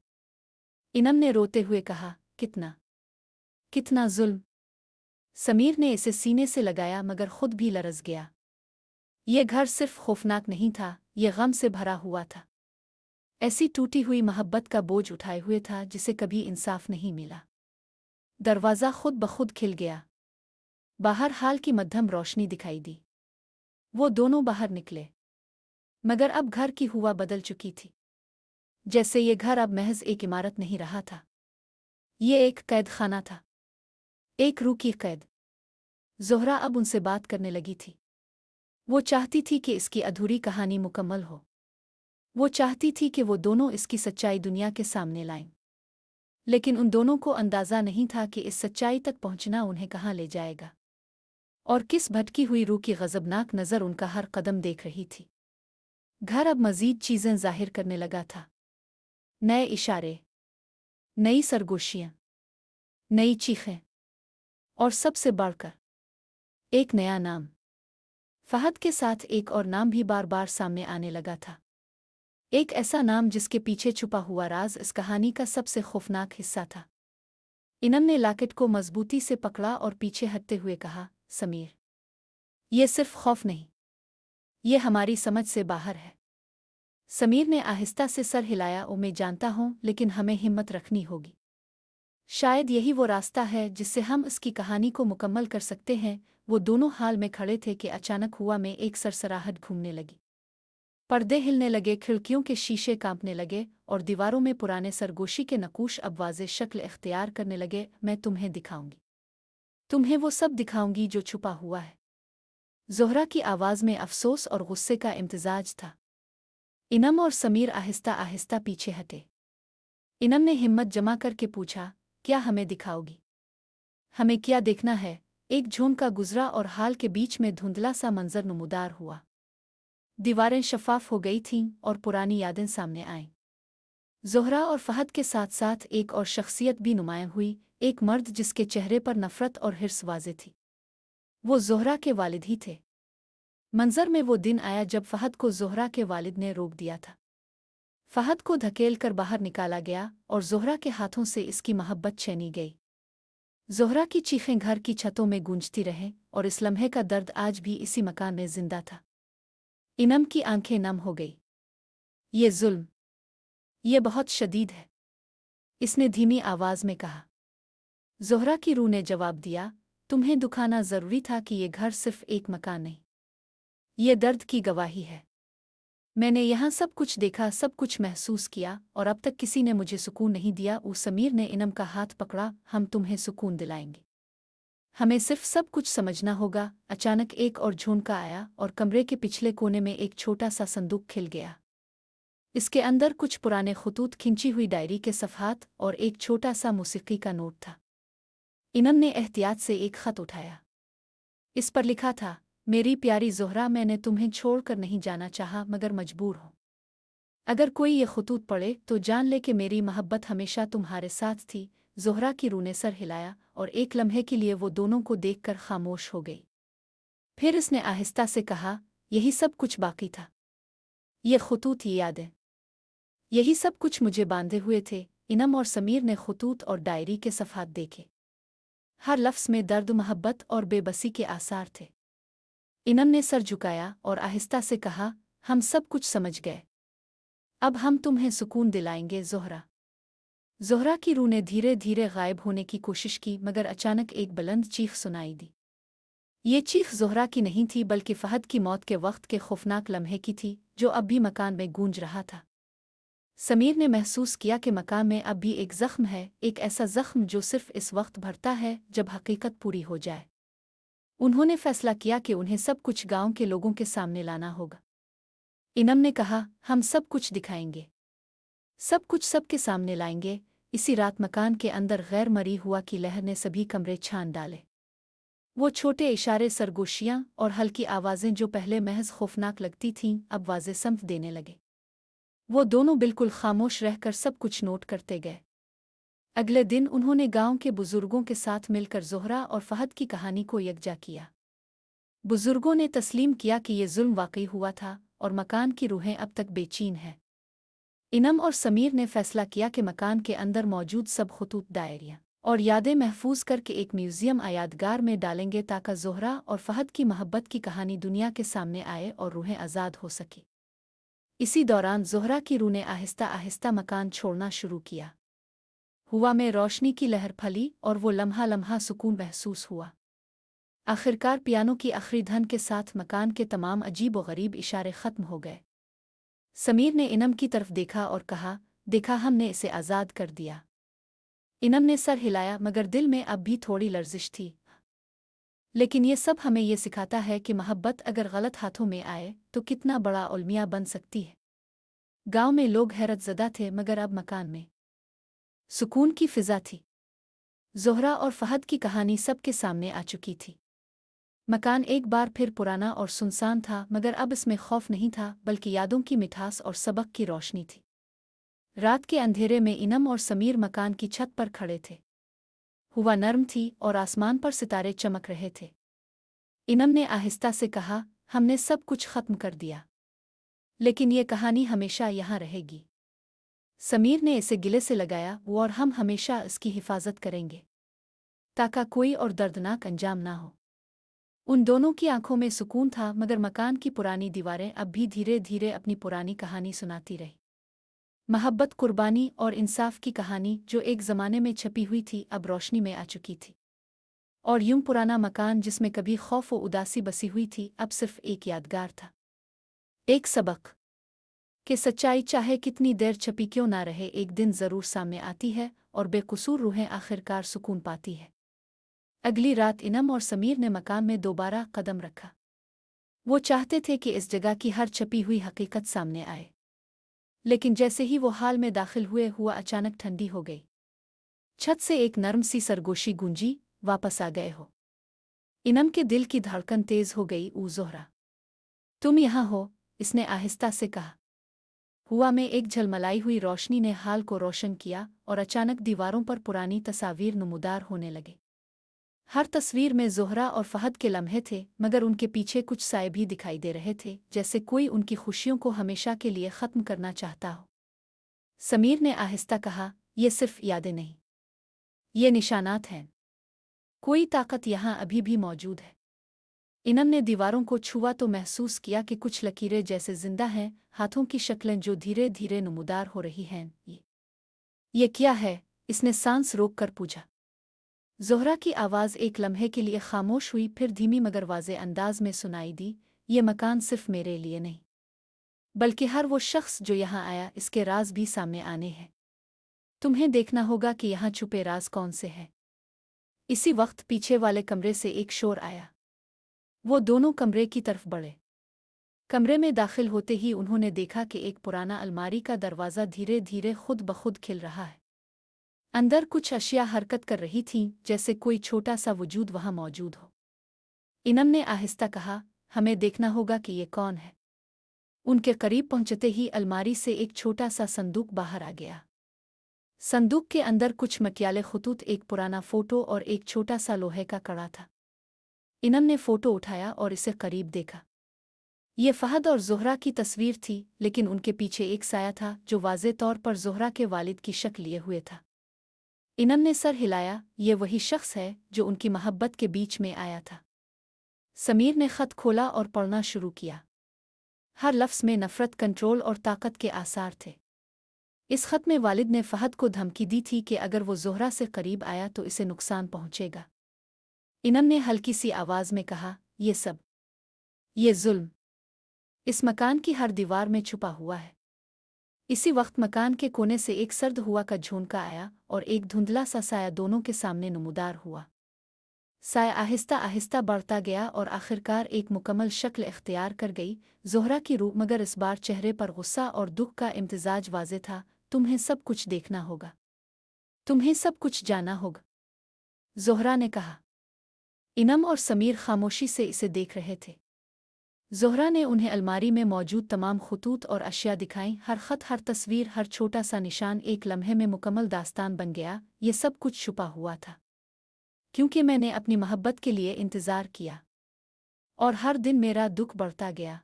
इनम ने रोते हुए कहा, कितना कितना जुल्म। समीर ने इसे सीने से लगाया मगर खुद भी लरज़ गया। ये घर सिर्फ खौफनाक नहीं था, ये गम से भरा हुआ था। ऐसी टूटी हुई मोहब्बत का बोझ उठाए हुए था जिसे कभी इंसाफ नहीं मिला। दरवाज़ा खुद ब खुद खिल गया। बाहर हाल की मध्यम रोशनी दिखाई दी। वो दोनों बाहर निकले, मगर अब घर की हुआ बदल चुकी थी। जैसे ये घर अब महज एक इमारत नहीं रहा था, ये एक कैद खाना था, एक रूह की कैद। ज़ोहरा अब उनसे बात करने लगी थी। वो चाहती थी कि इसकी अधूरी कहानी मुकम्मल हो। वो चाहती थी कि वो दोनों इसकी सच्चाई दुनिया के सामने लाएं। लेकिन उन दोनों को अंदाज़ा नहीं था कि इस सच्चाई तक पहुंचना उन्हें कहाँ ले जाएगा, और किस भटकी हुई रूह की गज़बनाक नज़र उनका हर कदम देख रही थी। घर अब मज़ीद चीज़ें ज़ाहिर करने लगा था। नए इशारे, नई सरगोशियाँ, नई चीखें, और सबसे बढ़कर एक नया नाम। फहद के साथ एक और नाम भी बार बार सामने आने लगा था। एक ऐसा नाम जिसके पीछे छुपा हुआ राज इस कहानी का सबसे खौफनाक हिस्सा था। इनम ने लाकेट को मजबूती से पकड़ा और पीछे हटते हुए कहा, समीर, ये सिर्फ खौफ नहीं, ये हमारी समझ से बाहर है। समीर ने आहिस्ता से सर हिलाया, ओ मैं जानता हूँ, लेकिन हमें हिम्मत रखनी होगी। शायद यही वो रास्ता है जिससे हम इसकी कहानी को मुकम्मल कर सकते हैं। वो दोनों हाल में खड़े थे कि अचानक हुआ में एक सरसराहट घूमने लगी। पर्दे हिलने लगे, खिड़कियों के शीशे कांपने लगे, और दीवारों में पुराने सरगोशी के नकूश अब वाज़े शक्ल इख्तियार करने लगे। मैं तुम्हें दिखाऊंगी, तुम्हें वो सब दिखाऊंगी जो छुपा हुआ है। ज़ोहरा की आवाज़ में अफसोस और गुस्से का इम्तिजाज था। इनम और समीर आहिस्ता आहिस्ता पीछे हटे। इनम ने हिम्मत जमा करके पूछा, क्या हमें दिखाओगी? हमें क्या देखना है? एक झोंका गुजरा और हाल के बीच में धुंधला सा मंजर नमूदार हुआ। दीवारें शफाफ हो गई थीं और पुरानी यादें सामने आईं। ज़ोहरा और फहद के साथ साथ एक और शख्सियत भी नुमायां हुई, एक मर्द जिसके चेहरे पर नफ़रत और हिर्स वाज़े थी। वो ज़ोहरा के वालिद ही थे। मंजर में वो दिन आया जब फहद को ज़ोहरा के वालिद ने रोक दिया था। फहद को धकेल कर बाहर निकाला गया और ज़ोहरा के हाथों से इसकी मोहब्बत छीनी गई। ज़ोहरा की चीखें घर की छतों में गूंजती रहें, और इस लम्हे का दर्द आज भी इसी मकान में जिंदा था। इनम की आंखें नम हो गई। ये जुल्म, ये बहुत शदीद है, इसने धीमी आवाज़ में कहा। ज़ोहरा की रूह ने जवाब दिया, तुम्हें दुखाना ज़रूरी था कि ये घर सिर्फ एक मकान नहीं, ये दर्द की गवाही है। मैंने यहाँ सब कुछ देखा, सब कुछ महसूस किया, और अब तक किसी ने मुझे सुकून नहीं दिया। समीर ने इनम का हाथ पकड़ा, हम तुम्हें सुकून दिलाएंगे, हमें सिर्फ सब कुछ समझना होगा। अचानक एक और झोंका आया और कमरे के पिछले कोने में एक छोटा सा संदूक खिल गया। इसके अंदर कुछ पुराने खतूत, खिंची हुई डायरी के सफ़हात और एक छोटा सा मूसीक़ी का नोट था। इनम ने एहतियात से एक ख़त उठाया। इस पर लिखा था, मेरी प्यारी ज़ोहरा, मैंने तुम्हें छोड़कर नहीं जाना चाहा, मगर मजबूर हूँ। अगर कोई ये खतूत पढ़े तो जान ले कि मेरी मोहब्बत हमेशा तुम्हारे साथ थी। ज़ोहरा की रूह ने सर हिलाया और एक लम्हे के लिए वो दोनों को देखकर खामोश हो गई। फिर इसने आहिस्ता से कहा, यही सब कुछ बाकी था, ये खतूत, ये यादें, यही सब कुछ मुझे बांधे हुए थे। इनम और समीर ने खतूत और डायरी के सफ़हात देखे। हर लफ्ज़ में दर्द, मोहब्बत और बेबसी के आसार थे। इनम ने सर झुकाया और आहिस्ता से कहा, हम सब कुछ समझ गए, अब हम तुम्हें सुकून दिलाएंगे ज़ोहरा। ज़ोहरा की रूह ने धीरे धीरे गायब होने की कोशिश की, मगर अचानक एक बुलंद चीख सुनाई दी। ये चीख ज़ोहरा की नहीं थी, बल्कि फहद की मौत के वक्त के खौफनाक लम्हे की थी, जो अब भी मकान में गूंज रहा था। समीर ने महसूस किया कि मकान में अब भी एक ज़ख्म है, एक ऐसा ज़ख्म जो सिर्फ इस वक्त भरता है जब हकीकत पूरी हो जाए। उन्होंने फैसला किया कि उन्हें सब कुछ गांव के लोगों के सामने लाना होगा। इनम ने कहा, हम सब कुछ दिखाएंगे, सब कुछ सबके सामने लाएंगे। इसी रात मकान के अंदर गैर मरी हुआ की लहर ने सभी कमरे छान डाले। वो छोटे इशारे, सरगोशियाँ और हल्की आवाज़ें जो पहले महज खौफनाक लगती थीं, अब वाज़े समझ देने लगे। वो दोनों बिल्कुल खामोश रहकर सब कुछ नोट करते गए। अगले दिन उन्होंने गांव के बुजुर्गों के साथ मिलकर ज़ोहरा और फहद की कहानी को यकजा किया। बुजुर्गों ने तस्लीम किया कि ये जुल्म वाकई हुआ था और मकान की रूहें अब तक बेचैन हैं। इनम और समीर ने फैसला किया कि मकान के अंदर मौजूद सब खतूत, डायरियाँ और यादें महफूज करके एक म्यूज़ियम यादगार में डालेंगे, ताकि ज़ोहरा और फहद की मोहब्बत की कहानी दुनिया के सामने आए और रूहें आज़ाद हो सकें। इसी दौरान ज़ोहरा की रूह ने आहिस्ता आहिस्ता मकान छोड़ना शुरू किया। हुआ में रोशनी की लहर फैली और वो लम्हा लम्हा सुकून महसूस हुआ। आखिरकार पियानो की आखिरी धन के साथ मकान के तमाम अजीब व गरीब इशारे ख़त्म हो गए। समीर ने इनम की तरफ देखा और कहा, देखा, हमने इसे आज़ाद कर दिया। इनम ने सर हिलाया, मगर दिल में अब भी थोड़ी लर्जिश थी। लेकिन ये सब हमें ये सिखाता है कि मोहब्बत अगर गलत हाथों में आए तो कितना बड़ा अलमिया बन सकती है। गांव में लोग हैरतज़दा थे, मगर अब मकान में सुकून की फिजा थी। ज़ोहरा और फहद की कहानी सबके सामने आ चुकी थी। मकान एक बार फिर पुराना और सुनसान था, मगर अब इसमें खौफ नहीं था, बल्कि यादों की मिठास और सबक की रोशनी थी। रात के अंधेरे में इनम और समीर मकान की छत पर खड़े थे। हवा नर्म थी और आसमान पर सितारे चमक रहे थे। इनम ने आहिस्ता से कहा, हमने सब कुछ खत्म कर दिया, लेकिन ये कहानी हमेशा यहाँ रहेगी। समीर ने इसे गिले से लगाया, वो और हम हमेशा इसकी हिफाजत करेंगे, ताकि कोई और दर्दनाक अंजाम ना हो। उन दोनों की आंखों में सुकून था, मगर मकान की पुरानी दीवारें अब भी धीरे धीरे अपनी पुरानी कहानी सुनाती रही। मोहब्बत, कुर्बानी और इंसाफ की कहानी जो एक ज़माने में छपी हुई थी, अब रोशनी में आ चुकी थी। और यूं पुराना मकान जिसमें कभी खौफ व उदासी बसी हुई थी, अब सिर्फ एक यादगार था, एक सबक कि सच्चाई चाहे कितनी देर छपी क्यों ना रहे, एक दिन ज़रूर सामने आती है और बेकसूर रूहें आखिरकार सुकून पाती है। अगली रात इनम और समीर ने मकान में दोबारा कदम रखा। वो चाहते थे कि इस जगह की हर छपी हुई हकीकत सामने आए, लेकिन जैसे ही वो हाल में दाखिल हुए, हुआ अचानक ठंडी हो गई। छत से एक नर्म सी सरगोशी गूंजी, वापस आ गए हो। इनम के दिल की धड़कन तेज हो गई। ऊ ज़ोहरा, तुम यहाँ हो? इसने आहिस्ता से कहा। हुआ में एक झलमलाई हुई रोशनी ने हाल को रोशन किया और अचानक दीवारों पर पुरानी तस्वीर नमूदार होने लगे। हर तस्वीर में ज़ोहरा और फहद के लम्हे थे, मगर उनके पीछे कुछ साए भी दिखाई दे रहे थे, जैसे कोई उनकी खुशियों को हमेशा के लिए ख़त्म करना चाहता हो। समीर ने आहिस्ता कहा, ये सिर्फ यादें नहीं, ये निशानात हैं। कोई ताकत यहाँ अभी भी मौजूद है। इनम ने दीवारों को छुआ तो महसूस किया कि कुछ लकीरें जैसे जिंदा हैं, हाथों की शक्लें जो धीरे धीरे नमूदार हो रही हैं। ये क्या है? इसने सांस रोक कर पूछा। ज़ोहरा की आवाज़ एक लम्हे के लिए खामोश हुई, फिर धीमी मगर वाज़े अंदाज में सुनाई दी, ये मकान सिर्फ मेरे लिए नहीं, बल्कि हर वो शख्स जो यहाँ आया, इसके राज भी सामने आने हैं। तुम्हें देखना होगा कि यहाँ छुपे राज कौन से हैं। इसी वक्त पीछे वाले कमरे से एक शोर आया। वो दोनों कमरे की तरफ बढ़े। कमरे में दाखिल होते ही उन्होंने देखा कि एक पुराना अलमारी का दरवाज़ा धीरे धीरे खुद ब खुद खिल रहा है। अंदर कुछ अशिया हरकत कर रही थीं, जैसे कोई छोटा सा वजूद वहाँ मौजूद हो। इनम ने आहिस्ता कहा, हमें देखना होगा कि ये कौन है। उनके करीब पहुंचते ही अलमारी से एक छोटा सा संदूक बाहर आ गया। संदूक के अंदर कुछ मक्याले खतूत, एक पुराना फोटो और एक छोटा सा लोहे का कड़ा था। इनम ने फोटो उठाया और इसे करीब देखा। ये फहद और ज़ोहरा की तस्वीर थी, लेकिन उनके पीछे एक साया था जो वाज़े तौर पर ज़ोहरा के वालिद की शक्ल लिए हुए था। इनम ने सर हिलाया, ये वही शख्स है जो उनकी मोहब्बत के बीच में आया था। समीर ने ख़त खोला और पढ़ना शुरू किया। हर लफ्ज़ में नफ़रत, कंट्रोल और ताकत के आसार थे। इस ख़त में वालिद ने फहद को धमकी दी थी कि अगर वो ज़ोहरा से करीब आया तो इसे नुकसान पहुंचेगा। इनम ने हल्की सी आवाज़ में कहा, ये जुल्म इस मकान की हर दीवार में छुपा हुआ है। इसी वक्त मकान के कोने से एक सर्द हुआ का झोंका आया और एक धुंधला सा साया दोनों के सामने नमूदार हुआ। साया आहिस्ता आहिस्ता बढ़ता गया और आखिरकार एक मुकम्मल शक्ल इख्तियार कर गई, ज़ोहरा की रूह, मगर इस बार चेहरे पर गुस्सा और दुख का इम्तिजाज वाज़े था। तुम्हें सब कुछ देखना होगा, तुम्हें सब कुछ जाना होगा, ज़ोहरा ने कहा। इनम और समीर खामोशी से इसे देख रहे थे। ज़ोहरा ने उन्हें अलमारी में मौजूद तमाम खतूत और अशिया दिखाईं। हर ख़त, हर तस्वीर, हर छोटा सा निशान एक लम्हे में मुकम्मल दास्तान बन गया। ये सब कुछ छुपा हुआ था, क्योंकि मैंने अपनी मोहब्बत के लिए इंतज़ार किया, और हर दिन मेरा दुख बढ़ता गया।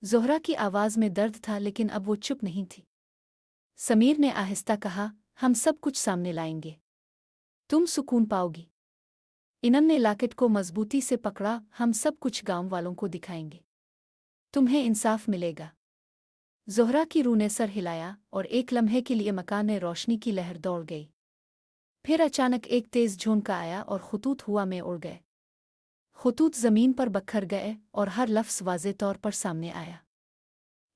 ज़ोहरा की आवाज़ में दर्द था, लेकिन अब वो चुप नहीं थी। समीर ने आहिस्ता कहा, हम सब कुछ सामने लाएंगे, तुम सुकून पाओगी। इनम ने लाकेट को मजबूती से पकड़ा, हम सब कुछ गांव वालों को दिखाएंगे, तुम्हें इंसाफ मिलेगा। ज़ोहरा की रूह ने सर हिलाया और एक लम्हे के लिए मकान में रोशनी की लहर दौड़ गई। फिर अचानक एक तेज़ झोंका आया और खतूत हुआ में उड़ गए। खतूत ज़मीन पर बखर गए और हर लफ्ज़ वाज़े तौर पर सामने आया।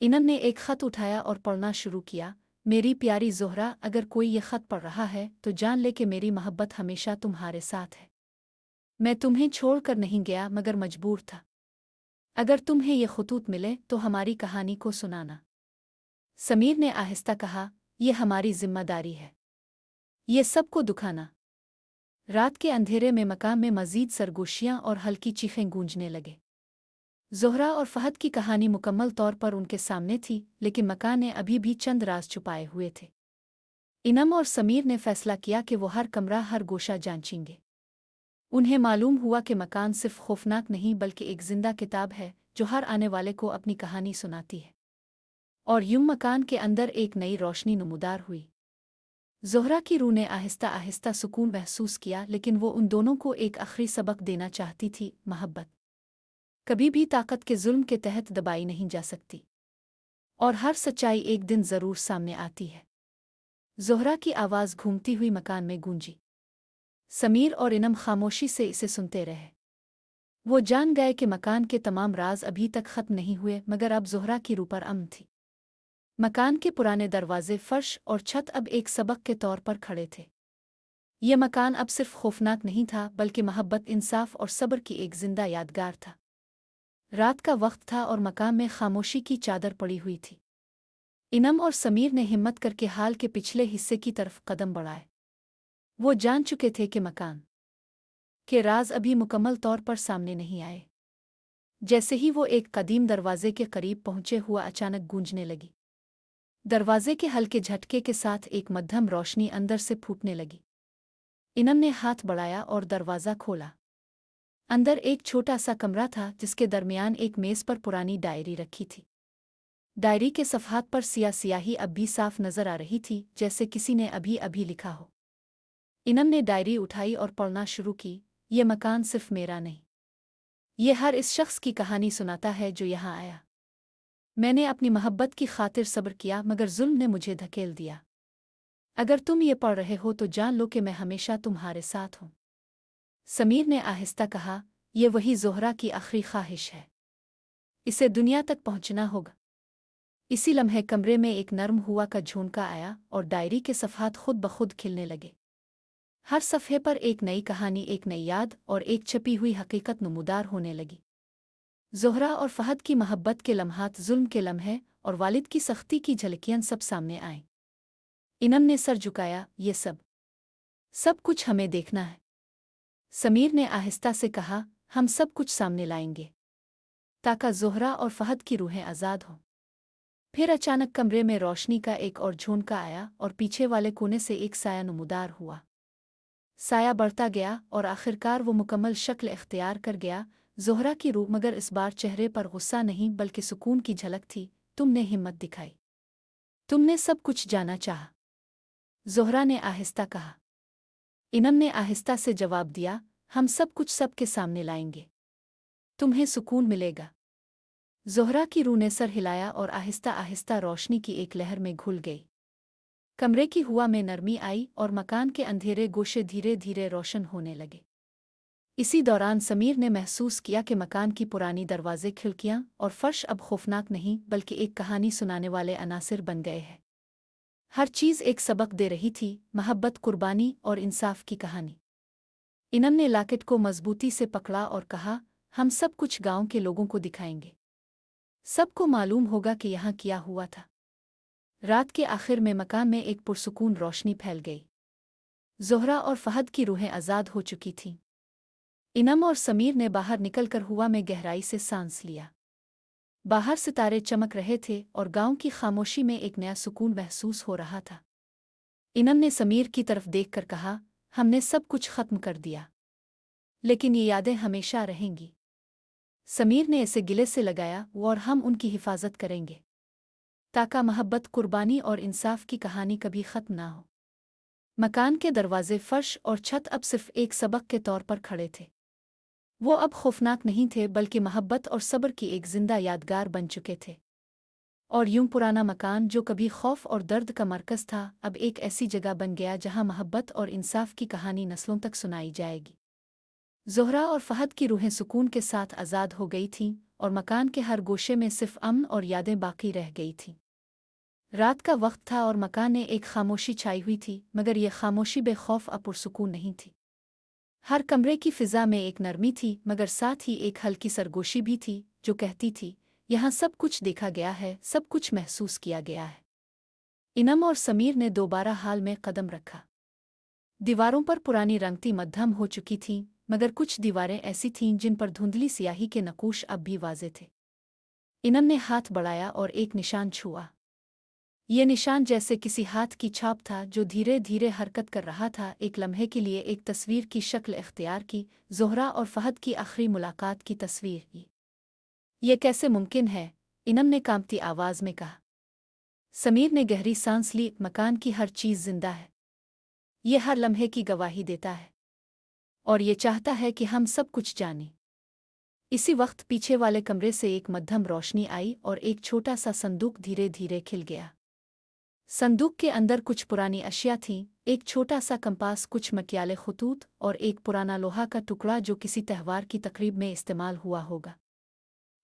इनम ने एक ख़त उठाया और पढ़ना शुरू किया, मेरी प्यारी ज़ोहरा, अगर कोई ये ख़त पढ़ रहा है तो जान ले कि मेरी मोहब्बत हमेशा तुम्हारे साथ है। मैं तुम्हें छोड़कर नहीं गया मगर मजबूर था। अगर तुम्हें ये खतूत मिले तो हमारी कहानी को सुनाना। समीर ने आहिस्ता कहा, यह हमारी जिम्मेदारी है, ये सबको दुखाना। रात के अंधेरे में मकान में मजीद सरगोशियां और हल्की चीखें गूंजने लगे। ज़ोहरा और फहद की कहानी मुकम्मल तौर पर उनके सामने थी, लेकिन मकान ने अभी भी चंद राज छुपाए हुए थे। इनम और समीर ने फैसला किया कि वो हर कमरा हर गोशा जांचेंगे। उन्हें मालूम हुआ कि मकान सिर्फ खौफनाक नहीं बल्कि एक जिंदा किताब है जो हर आने वाले को अपनी कहानी सुनाती है। और यूं मकान के अंदर एक नई रोशनी नुमूदार हुई। ज़ोहरा की रूह ने आहिस्ता आहिस्ता सुकून महसूस किया, लेकिन वो उन दोनों को एक आखिरी सबक देना चाहती थी। मोहब्बत कभी भी ताकत के जुल्म के तहत दबाई नहीं जा सकती, और हर सच्चाई एक दिन ज़रूर सामने आती है। ज़ोहरा की आवाज़ घूमती हुई मकान में गूंजी। समीर और इनम खामोशी से इसे सुनते रहे। वो जान गए कि मकान के तमाम राज अभी तक ख़त्म नहीं हुए, मगर अब ज़ोहरा की रूह पर अमन थी। मकान के पुराने दरवाजे, फर्श और छत अब एक सबक के तौर पर खड़े थे। ये मकान अब सिर्फ खौफनाक नहीं था बल्कि मोहब्बत, इंसाफ और सब्र की एक जिंदा यादगार था। रात का वक्त था और मकान में खामोशी की चादर पड़ी हुई थी। इनम और समीर ने हिम्मत करके हाल के पिछले हिस्से की तरफ कदम बढ़ाए। वो जान चुके थे कि मकान के राज अभी मुकम्मल तौर पर सामने नहीं आए। जैसे ही वो एक कदीम दरवाजे के करीब पहुंचे, हुआ अचानक गूंजने लगी। दरवाजे के हल्के झटके के साथ एक मध्यम रोशनी अंदर से फूटने लगी। इनम ने हाथ बढ़ाया और दरवाज़ा खोला। अंदर एक छोटा सा कमरा था जिसके दरमियान एक मेज़ पर पुरानी डायरी रखी थी। डायरी के सफ़हात पर स्याही अब भी साफ नजर आ रही थी, जैसे किसी ने अभी अभी लिखा हो। इनम ने डायरी उठाई और पढ़ना शुरू की। ये मकान सिर्फ मेरा नहीं, ये हर इस शख्स की कहानी सुनाता है जो यहाँ आया। मैंने अपनी मोहब्बत की खातिर सब्र किया, मगर जुल्म ने मुझे धकेल दिया। अगर तुम ये पढ़ रहे हो तो जान लो कि मैं हमेशा तुम्हारे साथ हूँ। समीर ने आहिस्ता कहा, ये वही ज़ोहरा की आखिरी ख्वाहिश है, इसे दुनिया तक पहुँचना होगा। इसी लम्हे कमरे में एक नर्म हुआ का झोंका आया और डायरी के सफ़हात खुद ब खुद खिलने लगे। हर सफ़े पर एक नई कहानी, एक नई याद और एक छपी हुई हकीकत नुमूदार होने लगी। ज़ोहरा और फहद की मोहब्बत के लम्हात, जुल्म के लम्हे और वालिद की सख्ती की झलकियां सब सामने आईं। इनम ने सर झुकाया, ये सब कुछ हमें देखना है। समीर ने आहिस्ता से कहा, हम सब कुछ सामने लाएंगे ताकि ज़ोहरा और फहद की रूहें आज़ाद हों। फिर अचानक कमरे में रोशनी का एक और झोंका आया और पीछे वाले कोने से एक साया नुमूदार हुआ। साया बढ़ता गया और आखिरकार वो मुकम्मल शक्ल इख्तियार कर गया। ज़ोहरा की रूह, मगर इस बार चेहरे पर गुस्सा नहीं बल्कि सुकून की झलक थी। तुमने हिम्मत दिखाई, तुमने सब कुछ जाना चाहा, ज़ोहरा ने आहिस्ता कहा। इनम ने आहिस्ता से जवाब दिया, हम सब कुछ सबके सामने लाएंगे, तुम्हें सुकून मिलेगा। ज़ोहरा की रूह ने सर हिलाया और आहिस्ता आहिस्ता रोशनी की एक लहर में घुल गई। कमरे की हुआ में नरमी आई और मकान के अंधेरे गोशे धीरे धीरे रोशन होने लगे। इसी दौरान समीर ने महसूस किया कि मकान की पुरानी दरवाजे, खिड़कियां और फर्श अब खौफनाक नहीं बल्कि एक कहानी सुनाने वाले अनासिर बन गए हैं। हर चीज़ एक सबक दे रही थी, मोहब्बत, कुर्बानी और इंसाफ की कहानी। इनम ने लाकेट को मजबूती से पकड़ा और कहा, हम सब कुछ गांव के लोगों को दिखाएंगे, सबको मालूम होगा कि यहाँ क्या हुआ था। रात के आखिर में मकान में एक पुरसुकून रोशनी फैल गई। ज़ोहरा और फहद की रूहें आज़ाद हो चुकी थीं। इनम और समीर ने बाहर निकलकर हुआ में गहराई से सांस लिया। बाहर सितारे चमक रहे थे और गांव की खामोशी में एक नया सुकून महसूस हो रहा था। इनम ने समीर की तरफ देखकर कहा, हमने सब कुछ खत्म कर दिया, लेकिन ये यादें हमेशा रहेंगी। समीर ने इसे गिले से लगाया, और हम उनकी हिफाजत करेंगे ताकि मोहब्बत, कुर्बानी और इंसाफ की कहानी कभी ख़त्म ना हो। मकान के दरवाजे, फर्श और छत अब सिर्फ एक सबक के तौर पर खड़े थे। वो अब खौफनाक नहीं थे बल्कि मोहब्बत और सब्र की एक जिंदा यादगार बन चुके थे। और यूं पुराना मकान जो कभी खौफ और दर्द का मरकज़ था, अब एक ऐसी जगह बन गया जहां मोहब्बत और इंसाफ की कहानी नस्लों तक सुनाई जाएगी। ज़ोहरा और फहद की रूहें सुकून के साथ आज़ाद हो गई थीं और मकान के हर गोशे में सिर्फ अमन और यादें बाकी रह गई थीं। रात का वक्त था और मकान में एक खामोशी छाई हुई थी, मगर यह खामोशी बेखौफ और पुरसुकून नहीं थी। हर कमरे की फ़िज़ा में एक नरमी थी, मगर साथ ही एक हल्की सरगोशी भी थी जो कहती थी, यहाँ सब कुछ देखा गया है, सब कुछ महसूस किया गया है। इनम और समीर ने दोबारा हाल में कदम रखा। दीवारों पर पुरानी रंगती मद्धम हो चुकी थीं, मगर कुछ दीवारें ऐसी थीं जिन पर धुंधली स्याही के नकूश अब भी वाज़े थे। इनम ने हाथ बढ़ाया और एक निशान छुआ। ये निशान जैसे किसी हाथ की छाप था जो धीरे धीरे हरकत कर रहा था। एक लम्हे के लिए एक तस्वीर की शक्ल इख्तियार की, ज़ोहरा और फहद की आखिरी मुलाकात की तस्वीर। ये कैसे मुमकिन है? इनम ने कांपती आवाज़ में कहा। समीर ने गहरी सांस ली। मकान की हर चीज़ जिंदा है। ये हर लम्हे की गवाही देता है और ये चाहता है कि हम सब कुछ जानें। इसी वक्त पीछे वाले कमरे से एक मध्यम रोशनी आई और एक छोटा सा संदूक धीरे धीरे खिल गया। संदूक के अंदर कुछ पुरानी अशिया थीं, एक छोटा सा कंपास, कुछ मक्याले खतूत और एक पुराना लोहा का टुकड़ा जो किसी त्यौहार की तकरीब में इस्तेमाल हुआ होगा।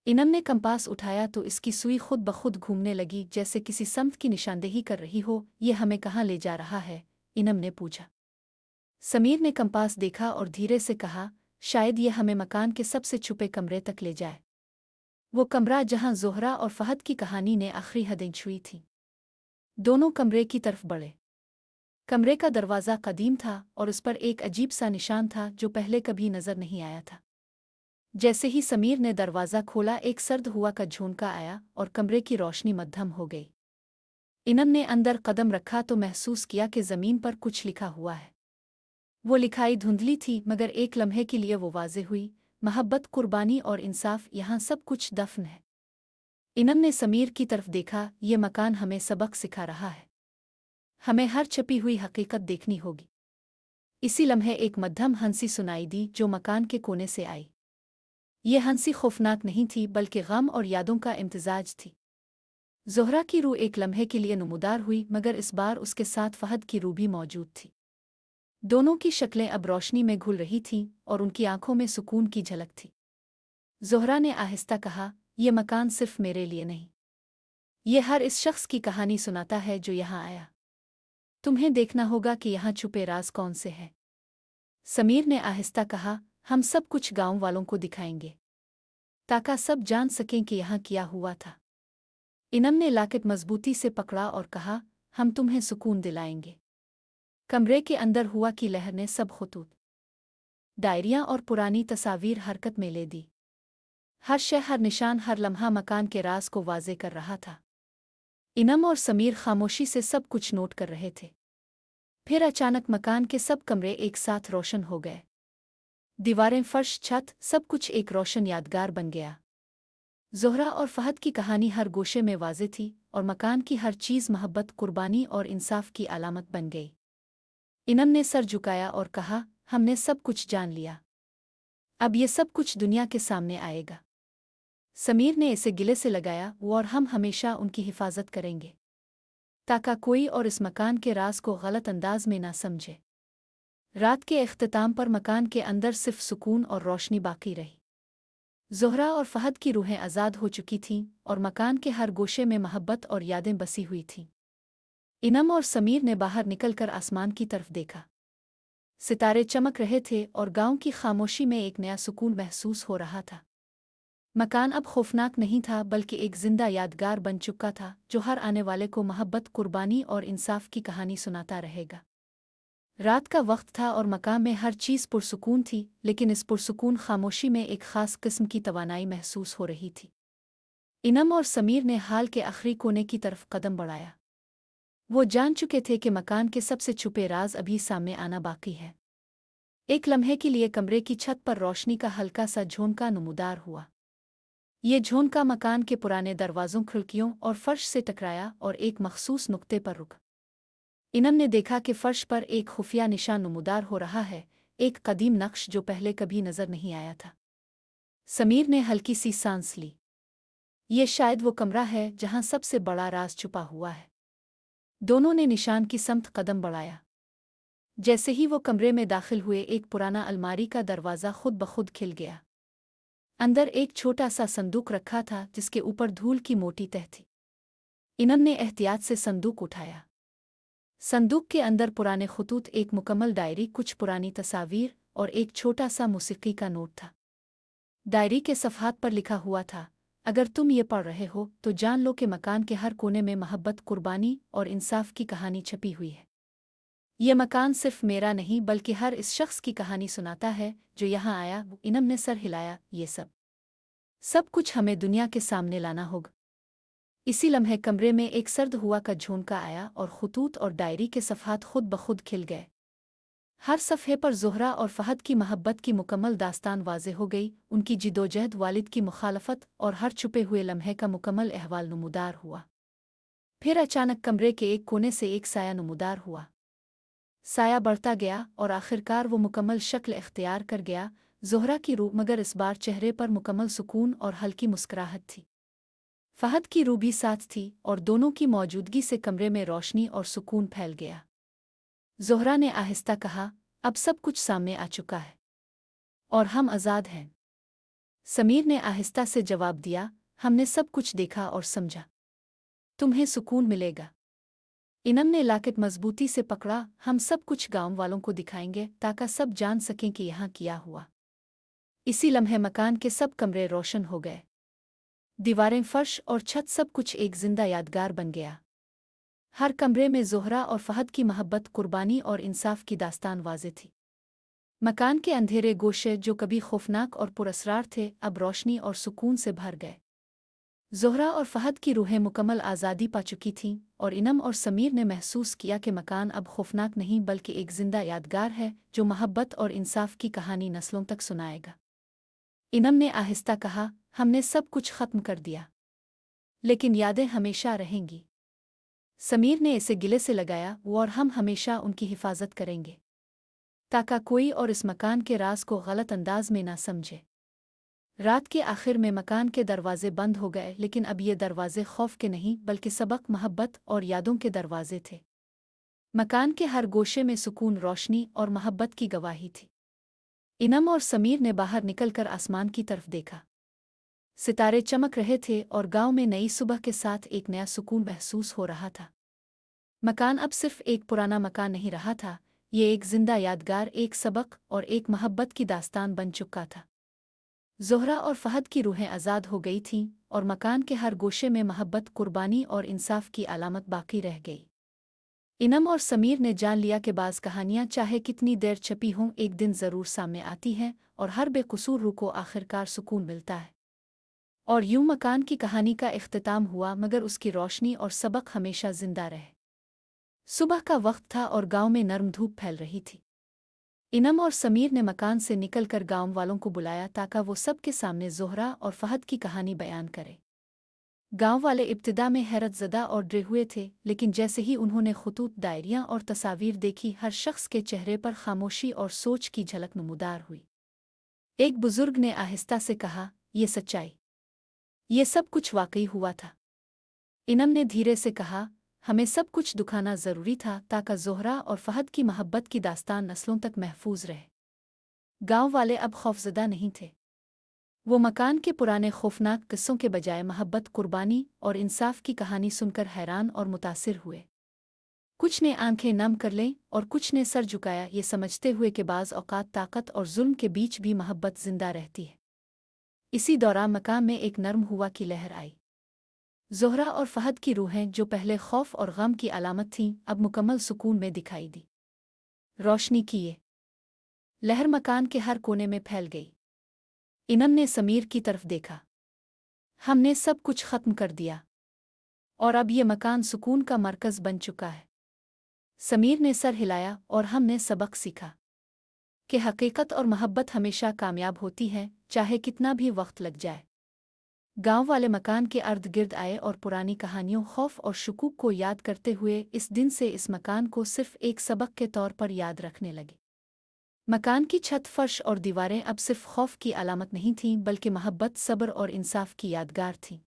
इनम ने कंपास उठाया तो इसकी सुई खुद ब खुद घूमने लगी, जैसे किसी समत की निशानदेही कर रही हो। ये हमें कहाँ ले जा रहा है? इनम ने पूछा। समीर ने कंपास देखा और धीरे से कहा, शायद ये हमें मकान के सबसे छुपे कमरे तक ले जाए। वो कमरा जहाँ ज़ोहरा और फहद की कहानी ने आखिरी हदें छुई थीं। दोनों कमरे की तरफ बढ़े। कमरे का दरवाज़ा कदीम था और उस पर एक अजीब सा निशान था जो पहले कभी नज़र नहीं आया था। जैसे ही समीर ने दरवाज़ा खोला, एक सर्द हुआ का झोंका आया और कमरे की रोशनी मद्धम हो गई। इनम ने अंदर कदम रखा तो महसूस किया कि ज़मीन पर कुछ लिखा हुआ है। वो लिखाई धुंधली थी, मगर एक लम्हे के लिए वो वाज़े हुई, मोहब्बत, कुर्बानी और इंसाफ, यहाँ सब कुछ दफन है। इनम ने समीर की तरफ देखा। ये मकान हमें सबक सिखा रहा है। हमें हर छपी हुई हकीकत देखनी होगी। इसी लम्हे एक मध्यम हंसी सुनाई दी जो मकान के कोने से आई। ये हंसी खौफनाक नहीं थी, बल्कि गम और यादों का इम्तिजाज थी। ज़ोहरा की रूह एक लम्हे के लिए नमूदार हुई, मगर इस बार उसके साथ फहद की रूह भी मौजूद थी। दोनों की शक्लें अब रोशनी में घुल रही थीं और उनकी आंखों में सुकून की झलक थी। ज़ोहरा ने आहिस्ता कहा, यह मकान सिर्फ मेरे लिए नहीं, ये हर इस शख्स की कहानी सुनाता है जो यहाँ आया। तुम्हें देखना होगा कि यहाँ छुपे राज कौन से हैं। समीर ने आहिस्ता कहा, हम सब कुछ गांव वालों को दिखाएंगे ताकि सब जान सकें कि यहाँ क्या हुआ था। इनम ने लाकेट मजबूती से पकड़ा और कहा, हम तुम्हें सुकून दिलाएंगे। कमरे के अंदर हुआ की लहर ने सब खतूत, डायरियां और पुरानी तस्वीर हरकत में ले दी। हर शय, हर निशान, हर लम्हा मकान के राज को वाज़े कर रहा था। इनम और समीर खामोशी से सब कुछ नोट कर रहे थे। फिर अचानक मकान के सब कमरे एक साथ रोशन हो गए। दीवारें, फर्श, छत, सब कुछ एक रोशन यादगार बन गया। ज़ोहरा और फहद की कहानी हर गोशे में वाज़े थी और मकान की हर चीज़ मोहब्बत, कुर्बानी और इंसाफ की अलामत बन गई। इनम ने सर झुकाया और कहा, हमने सब कुछ जान लिया। अब ये सब कुछ दुनिया के सामने आएगा। समीर ने इसे गिले से लगाया, वो और हम हमेशा उनकी हिफाजत करेंगे ताकि कोई और इस मकान के राज को गलत अंदाज में ना समझे। रात के इख्तिताम पर मकान के अंदर सिर्फ सुकून और रोशनी बाकी रही। ज़ोहरा और फहद की रूहें आज़ाद हो चुकी थीं और मकान के हर गोशे में मोहब्बत और यादें बसी हुई थीं। इनम और समीर ने बाहर निकलकर आसमान की तरफ देखा। सितारे चमक रहे थे और गांव की खामोशी में एक नया सुकून महसूस हो रहा था। मकान अब खौफनाक नहीं था, बल्कि एक जिंदा यादगार बन चुका था जो हर आने वाले को मोहब्बत, कुर्बानी और इंसाफ की कहानी सुनाता रहेगा। रात का वक्त था और मकान में हर चीज़ पुरसुकून थी, लेकिन इस पुरसुकून खामोशी में एक ख़ास किस्म की तवानाई महसूस हो रही थी। इनम और समीर ने हाल के आखिरी कोने की तरफ कदम बढ़ाया। वो जान चुके थे कि मकान के सबसे छुपे राज अभी सामने आना बाकी है। एक लम्हे के लिए कमरे की छत पर रोशनी का हल्का सा झोंका नमूदार हुआ। ये झोंका मकान के पुराने दरवाज़ों, खिड़कियों और फर्श से टकराया और एक मखसूस नुक्ते पर रुका। इनम ने देखा कि फर्श पर एक खुफिया निशान नमूदार हो रहा है, एक कदीम नक्श जो पहले कभी नजर नहीं आया था। समीर ने हल्की सी सांस ली। ये शायद वो कमरा है जहां सबसे बड़ा राज छुपा हुआ है। दोनों ने निशान की समत कदम बढ़ाया। जैसे ही वो कमरे में दाखिल हुए, एक पुराना अलमारी का दरवाज़ा खुद ब खुद खिल गया। अंदर एक छोटा सा संदूक रखा था जिसके ऊपर धूल की मोटी तह थी। इनम ने एहतियात से संदूक उठाया। संदूक के अंदर पुराने खतूत, एक मुकम्मल डायरी, कुछ पुरानी तस्वीर और एक छोटा सा मूसीकी का नोट था। डायरी के सफ़हात पर लिखा हुआ था, अगर तुम ये पढ़ रहे हो तो जान लो कि मकान के हर कोने में मोहब्बत, कुर्बानी और इंसाफ की कहानी छपी हुई है। ये मकान सिर्फ मेरा नहीं बल्कि हर इस शख्स की कहानी सुनाता है जो यहाँ आया। इनम ने सर हिलाया। ये सब कुछ हमें दुनिया के सामने लाना होगा। इसी लम्हे कमरे में एक सर्द हुआ का झोंका आया और खुतूत और डायरी के सफ़हात खुद ब खुद खिल गए। हर सफ़े पर ज़ोहरा और फ़हद की मोहब्बत की मुकम्मल दास्तान वाज़े हो गई, उनकी जिदोजहद, वालिद की मुखालफत और हर छुपे हुए लम्हे का मुकम्मल अहवाल नमूदार हुआ। फिर अचानक कमरे के एक कोने से एक साया नमूदार हुआ। साया बढ़ता गया और आखिरकार वो मुकम्मल शक्ल इख्तियार कर गया। ज़ोहरा की रूह, मगर इस बार चेहरे पर मुकम्मल सुकून और हल्की मुस्कुराहट थी। फ़हद की रूह भी साथ थी और दोनों की मौजूदगी से कमरे में रोशनी और सुकून फैल गया। ज़ोहरा ने आहिस्ता कहा, अब सब कुछ सामने आ चुका है और हम आज़ाद हैं। समीर ने आहिस्ता से जवाब दिया, हमने सब कुछ देखा और समझा। तुम्हें सुकून मिलेगा। इनम ने लाकेट मजबूती से पकड़ा, हम सब कुछ गांव वालों को दिखाएंगे ताकि सब जान सकें कि यहाँ क्या हुआ। इसी लम्हे मकान के सब कमरे रोशन हो गए। दीवारें, फर्श और छत, सब कुछ एक जिंदा यादगार बन गया। हर कमरे में ज़ोहरा और फ़हद की मोहब्बत, कुर्बानी और इंसाफ की दास्तान वाज़े थी। मकान के अंधेरे गोशे जो कभी खौफनाक और पुरअसरार थे, अब रोशनी और सुकून से भर गए। ज़ोहरा और फ़हद की रूहें मुकम्मल आज़ादी पा चुकी थीं और इनम और समीर ने महसूस किया कि मकान अब खौफनाक नहीं बल्कि एक जिंदा यादगार है जो मोहब्बत और इंसाफ की कहानी नस्लों तक सुनाएगा। इनम ने आहिस्ता कहा, हमने सब कुछ ख़त्म कर दिया, लेकिन यादें हमेशा रहेंगी। समीर ने इसे गिले से लगाया, वो और हम हमेशा उनकी हिफाजत करेंगे ताकि कोई और इस मकान के राज को गलत अंदाज में ना समझे। रात के आखिर में मकान के दरवाजे बंद हो गए, लेकिन अब ये दरवाजे खौफ के नहीं बल्कि सबक, मोहब्बत और यादों के दरवाजे थे। मकान के हर गोशे में सुकून, रोशनी और मोहब्बत की गवाही थी। इनम और समीर ने बाहर निकलकर आसमान की तरफ देखा। सितारे चमक रहे थे और गांव में नई सुबह के साथ एक नया सुकून महसूस हो रहा था। मकान अब सिर्फ एक पुराना मकान नहीं रहा था, ये एक जिंदा यादगार, एक सबक और एक मोहब्बत की दास्तान बन चुका था। ज़ोहरा और फ़हद की रूहें आज़ाद हो गई थीं और मकान के हर गोशे में मोहब्बत, कुर्बानी और इंसाफ की अलामत बाकी रह गई। इनम और समीर ने जान लिया कि बाज़ कहानियाँ चाहे कितनी देर छपी हों, एक दिन ज़रूर सामने आती हैं और हर बेकसूर रूह को आखिरकार सुकून मिलता है। और यूं मकान की कहानी का इख्तिताम हुआ, मगर उसकी रोशनी और सबक हमेशा जिंदा रहे। सुबह का वक्त था और गांव में नर्म धूप फैल रही थी। इनम और समीर ने मकान से निकलकर गांव वालों को बुलाया ताकि वो सबके सामने ज़ोहरा और फ़हद की कहानी बयान करे। गांव वाले इब्तिदा में हैरतज़दा और डरे हुए थे, लेकिन जैसे ही उन्होंने खुतूत, डायरियां और तस्वीर देखी, हर शख्स के चेहरे पर खामोशी और सोच की झलक नमूदार हुई। एक बुजुर्ग ने आहिस्ता से कहा, ये सच्चाई, ये सब कुछ वाकई हुआ था। इनम ने धीरे से कहा, हमें सब कुछ दिखाना ज़रूरी था ताकि ज़ोहरा और फ़हद की मोहब्बत की दास्तान नस्लों तक महफूज रहे। गांव वाले अब खौफज़दा नहीं थे। वो मकान के पुराने खौफनाक किस्सों के बजाय मोहब्बत, कुर्बानी और इंसाफ की कहानी सुनकर हैरान और मुतासिर हुए। कुछ ने आंखें नम कर लें और कुछ ने सर झुकाया, ये समझते हुए कि बाज़ औक़ात ताकत और जुल्म के बीच भी मोहब्बत जिंदा रहती है। इसी दौरान मकान में एक नर्म हुआ की लहर आई। ज़ोहरा और फ़हद की रूहें, जो पहले खौफ और गम की अलामत थीं, अब मुकम्मल सुकून में दिखाई दी। रोशनी की ये लहर मकान के हर कोने में फैल गई। इनम ने समीर की तरफ देखा, हमने सब कुछ ख़त्म कर दिया और अब ये मकान सुकून का मरकज़ बन चुका है। समीर ने सर हिलाया, और हमने सबक सीखा कि हकीकत और मोहब्बत हमेशा कामयाब होती है, चाहे कितना भी वक्त लग जाए। गांव वाले मकान के अर्द गिर्द आए और पुरानी कहानियों, खौफ और शुकूक को याद करते हुए इस दिन से इस मकान को सिर्फ एक सबक के तौर पर याद रखने लगे। मकान की छत, फर्श और दीवारें अब सिर्फ खौफ की अलामत नहीं थीं बल्कि मोहब्बत, सब्र और इंसाफ की यादगार थीं।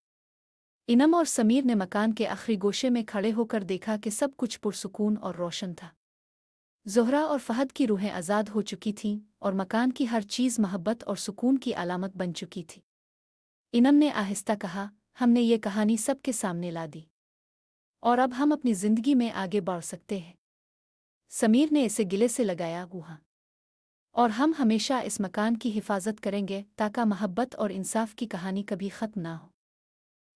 इनम और समीर ने मकान के आखिरी गोशे में खड़े होकर देखा कि सब कुछ पुरसुकून और रोशन था। ज़ोहरा और फ़हद की रूहें आज़ाद हो चुकी थीं और मकान की हर चीज़ मोहब्बत और सुकून की अलामत बन चुकी थी। इनम ने आहिस्ता कहा, हमने ये कहानी सबके सामने ला दी और अब हम अपनी ज़िंदगी में आगे बढ़ सकते हैं। समीर ने इसे गिले से लगाया, गुहा और हम हमेशा इस मकान की हिफाजत करेंगे ताकि मोहब्बत और इंसाफ की कहानी कभी ख़त्म ना हो।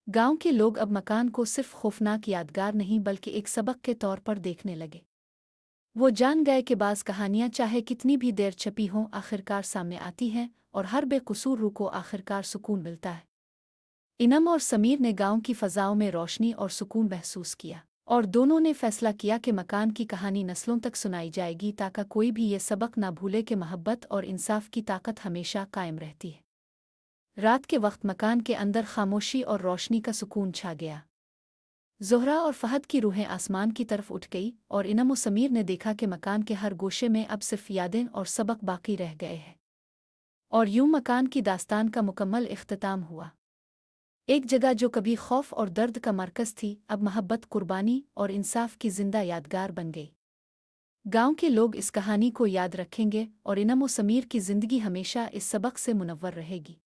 गांव के लोग अब मकान को सिर्फ खौफनाक यादगार नहीं बल्कि एक सबक के तौर पर देखने लगे। वो जान गए कि बाज़ कहानियाँ चाहे कितनी भी देर छपी हों आखिरकार सामने आती हैं और हर बेकसूर रूह को आखिरकार सुकून मिलता है। इनम और समीर ने गांव की फ़ज़ाओं में रोशनी और सुकून महसूस किया और दोनों ने फैसला किया कि मकान की कहानी नस्लों तक सुनाई जाएगी ताकि कोई भी ये सबक ना भूले कि मोहब्बत और इंसाफ की ताकत हमेशा कायम रहती है। रात के वक्त मकान के अंदर खामोशी और रोशनी का सुकून छा गया। ज़ोहरा और फहद की रूहें आसमान की तरफ उठ गई और इनम और समीर ने देखा कि मकान के हर गोशे में अब सिर्फ यादें और सबक बाकी रह गए हैं। और यूं मकान की दास्तान का मुकम्मल इख्तिताम हुआ। एक जगह जो कभी खौफ और दर्द का मरकज़ थी अब मोहब्बत, कुर्बानी और इंसाफ की जिंदा यादगार बन गई। गांव के लोग इस कहानी को याद रखेंगे और इनम और समीर की ज़िंदगी हमेशा इस सबक से मुनव्वर रहेगी।